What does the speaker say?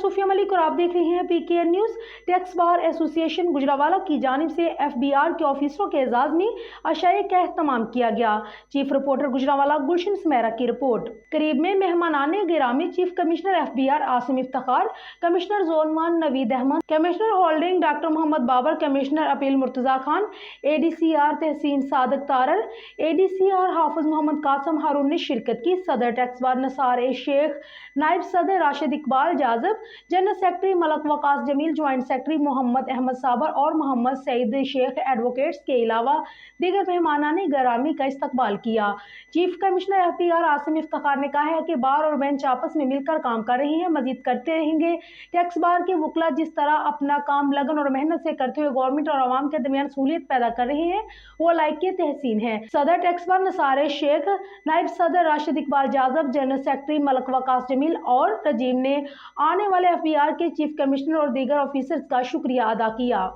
सूफिया मलिक और आप देख रहे हैं PKN news. Tax bar association Gujranwala की जानिब से FBR के ऑफिसरों के एजाज में अशाए का एहतमाम किया गया। चीफ रिपोर्टर गुजरावाला गुलशन सुमेरा की रिपोर्ट। करीब में मेहमानाने गिरामी chief commissioner FBR Asim Iftikhar, commissioner zone 1 Naveed Ahmed, commissioner holding doctor Mohammad Babar, commissioner appeal Murtaza Khan, ADCR Tehseen Sadiq Tarar, ADCR Hafiz Mohammad Qasim Haroon ने शिरकत की। सदर टैक्स बार नसार ए शेख, नायब सदर Rashid Iqbal Jazib, general secretary Malik Waqas Jamil, joint secretary Mohammad Ahmed Sabir और मोहम्मद सईद शेख एडवोकेट्स के अलावा दीगर मेहमानाने गिरामी का इस्तकबाल किया। Chief commissioner FBR Asim Iftikhar ने कहा है कि बार और बेंच आपस में मिलकर काम कर रहे हैं, मजीद करते रहेंगे। टैक्स बार के वकला जिस तरह अपना काम लगन और मेहनत से करते हुए गवर्नमेंट और आवाम के दरमियान सहूलियत पैदा कर रहे हैं, वो लायक तहसीन है। सदर टैक्स बार नसार शेख, नायब सदर राशिद इकबाल जाजब, जनरल सेक्रेटरी मलक वकास जमील और रजीम ने आने वाले FBR के चीफ कमिश्नर और दीगर ऑफिसर्स का शुक्रिया अदा किया।